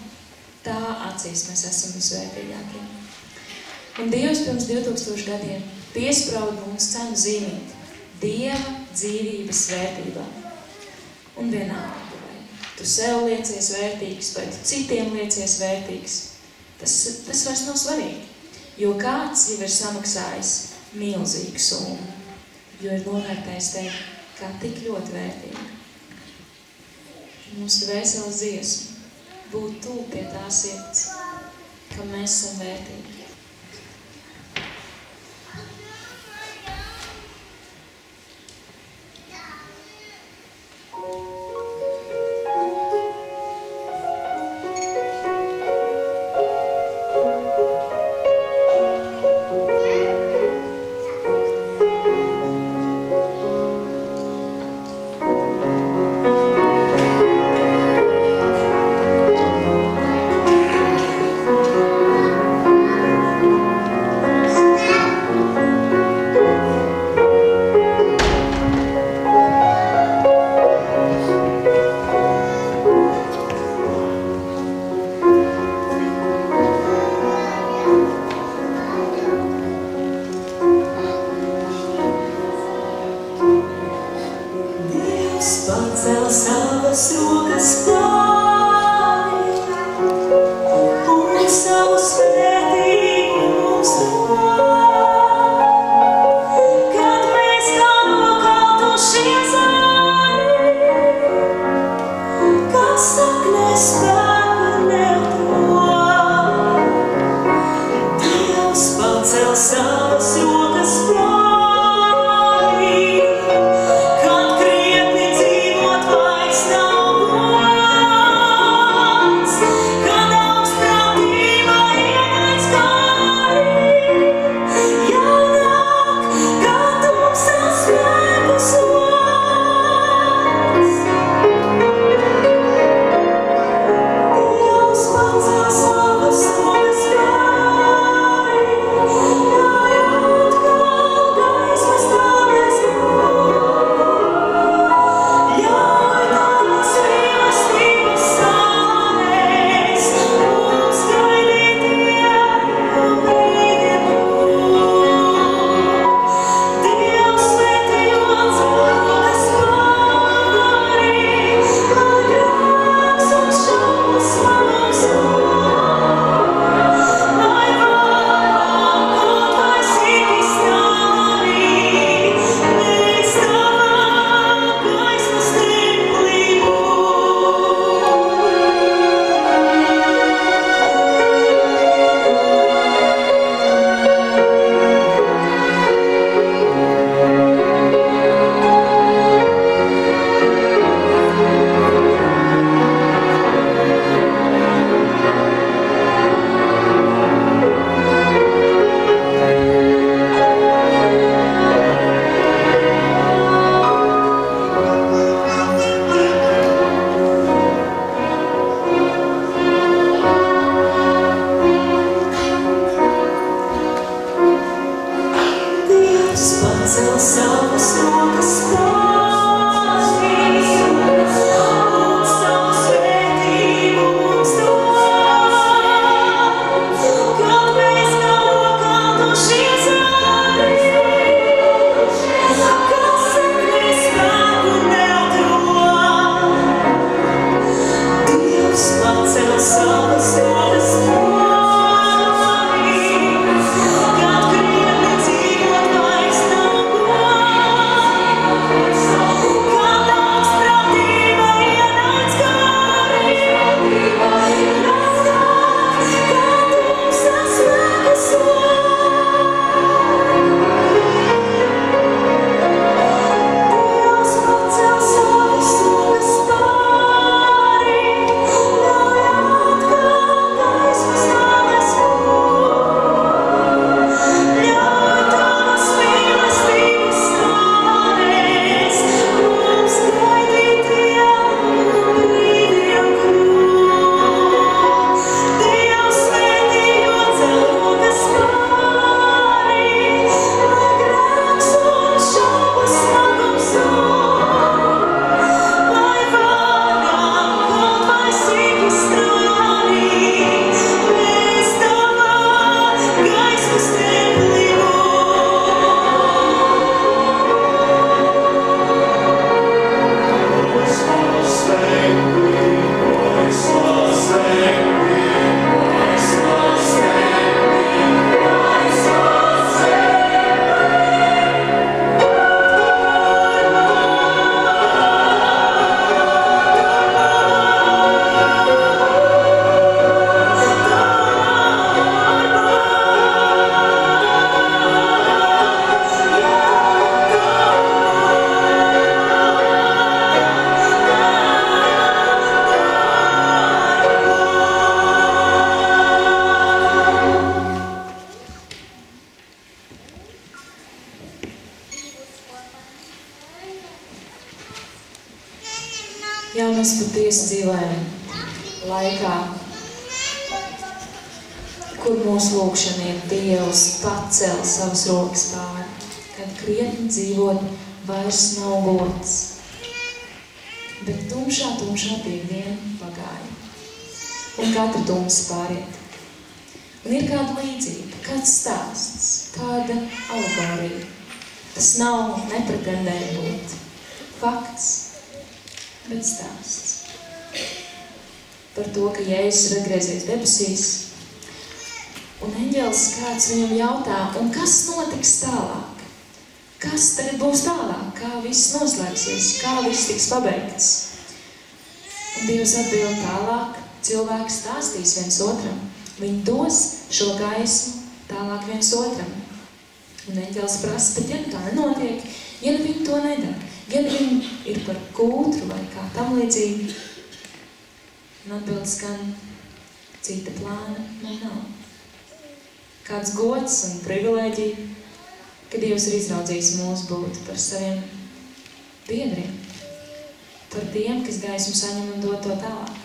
tā acīs mēs esam visvērtīgākie. Un Dievs pirms 2000 gadiem piesprauda mums cenu zīmīt Dieva dzīvības vērtībā. Un vienalga, vai tu sev liecies vērtīgs, vai tu citiem liecies vērtīgs, tas vairs nav svarīgi. Jo kāds jau ir samaksājis milzīgu summu, jo ir novērtējis tevi kā tik ļoti vērtīgu. Mūsu dvēseles dziesma būt tuvu pie tās vietas, kam mēs esam vērtīgi. mēs patiesi dzīvojam laikā, kur mūsu lūkšana ir Dievs pacel savas rokas pāri, kad krietni dzīvot vairs nav gods. Bet tumšā piekdiena pagāja, un katra tumsa pāriet. Un ir kāda līdzība, kāds stāsts, kāda alegorija. Tas nav nepretendēja būt fakts, bet stāsts. Par to, ka Jēzus ir atgriezies debesīs, un eņģelis kāds viņam jautā, un kas notiks tālāk? Kas tagad būs tālāk? Kā viss noslēgsies? Kā viss tiks pabeigts? Un Dievs atbild tālāk, cilvēks stāstīs viens otram. Viņi dos šo gaismu tālāk viens otram. Un eņģelis prasa, bet ja tā nenotiek, ja viņi to nedara, ja viņi ir par kūtru vai kā tam līdzīgi, un atbild skan, cita plāna man nav. Kāds gods un privilēģija, ka Dievs ir izraudzījis mūs būt par saviem biedriem, par tiem, kas gaismu saņem un dod to tālāk.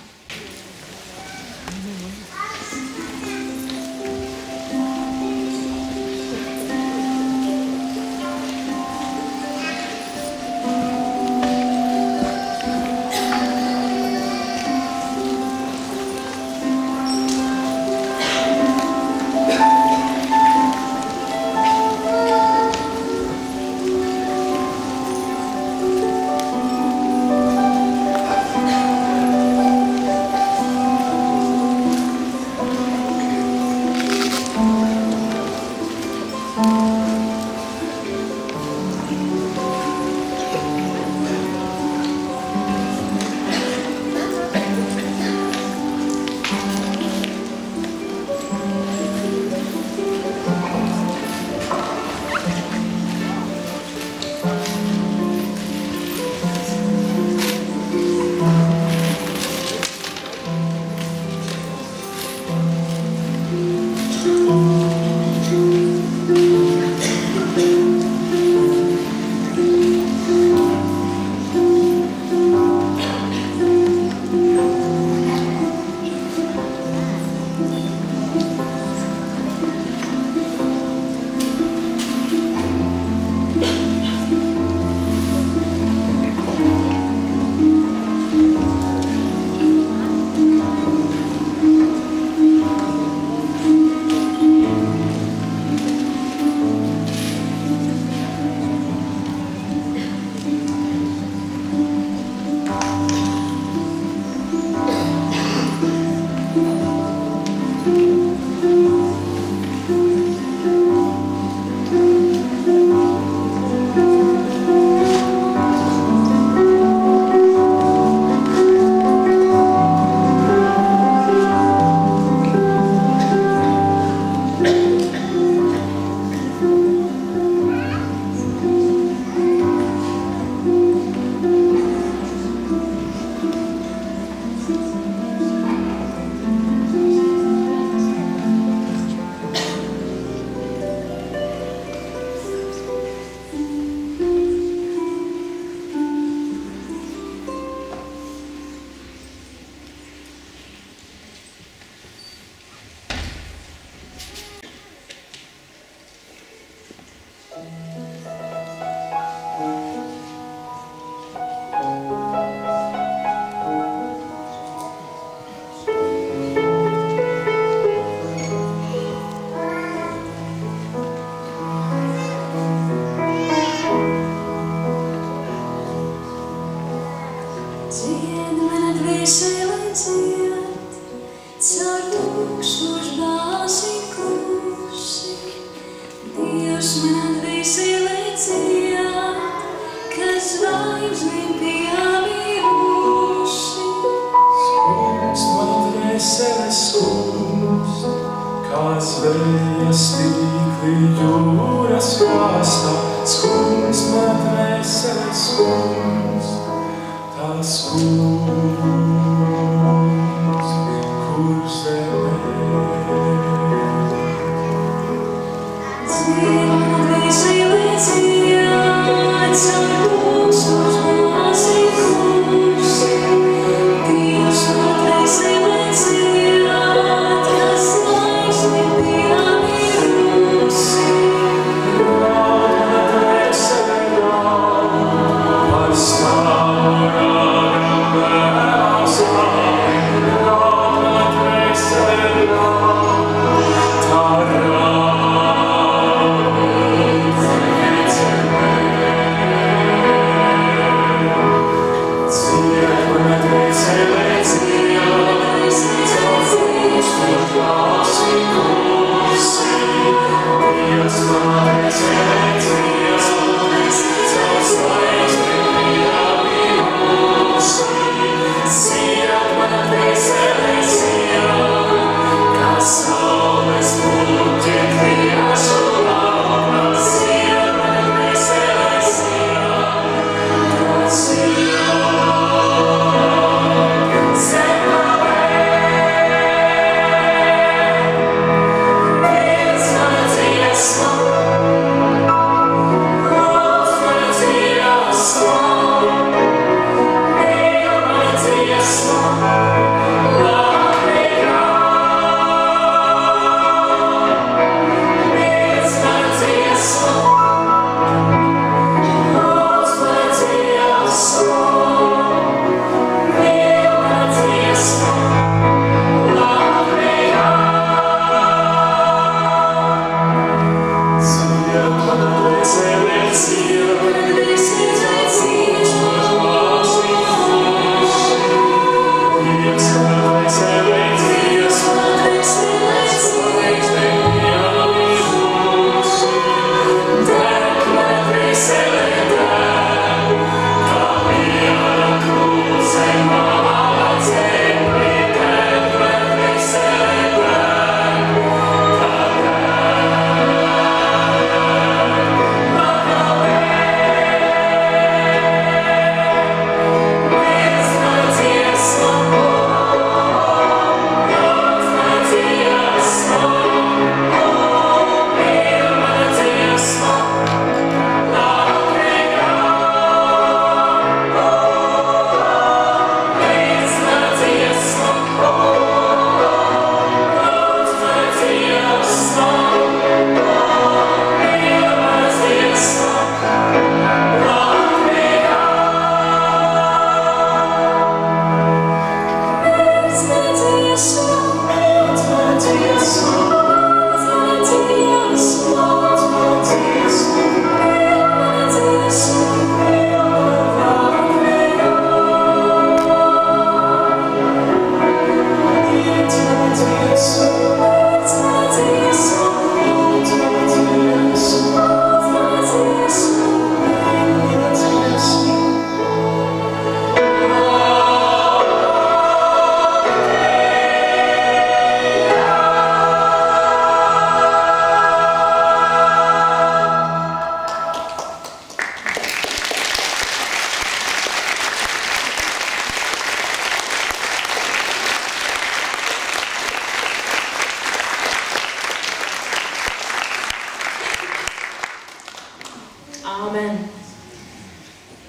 Āmen.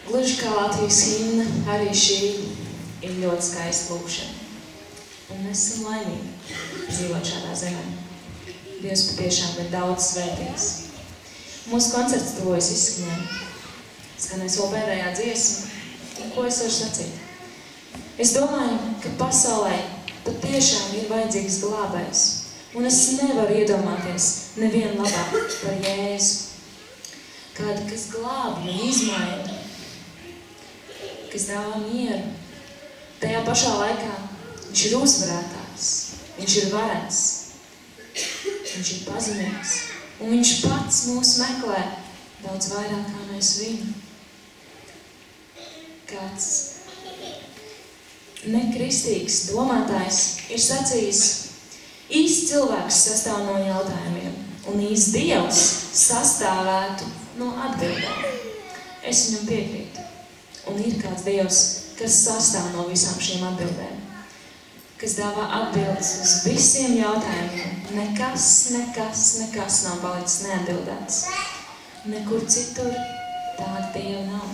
Gluži kā Latvijas himna, arī šī ir ļoti skaista lūkšana. Un mēs esam laimīgi dzīvot šādā zemē. Dievs patiešām ir daudz svētīgs. Mūsu koncerts tuvojas izskanēja. Skanēs vēl pēdējā dziesma. Ko es varu sacīt? Es domāju, ka pasaulē patiešām ir vajadzīgs glābējs. Un es nevaru iedomāties nevienu labāk par Jēzu. Kādu, kas glābj un izmaina, kas dāvā mieru. Tajā pašā laikā viņš ir uzvarētājs, viņš ir varens, viņš ir pazemīgs. Un viņš pats mūs meklē daudz vairāk, kā mēs viņu. Kāds nekristīgs domātājs ir sacījis, īsts cilvēks sastāv no jautājumiem, un īsts Dievs sastāvētu no atbildēm. Es viņam piekrītu. Un ir kāds Dievs, kas sastāv no visām šīm atbildēm, kas dāvā atbildes uz visiem jautājumiem. Nekas nav palicis neatbildēts. Nekur citur tāda Dieva nav.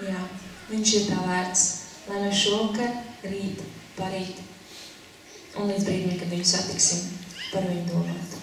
Jā, viņš ir tā vērts, lai mēs šovakar, rīt, parīt un līdz brīdim, kad viņu satiksim, par viņu domāt.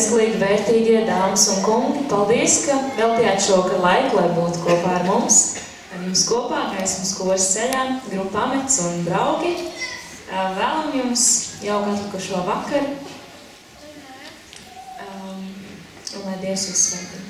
Mezglīgi vērtīgie dāmas un kungi, paldies, ka veltījāt šovakar laiku, lai būtu kopā ar mums, ar jums kopā, gaismas koras ceļā, grupa Amets un draugi. Vēlam jums jauku atlikušo vakaru, un lai Dievs jūs svētī.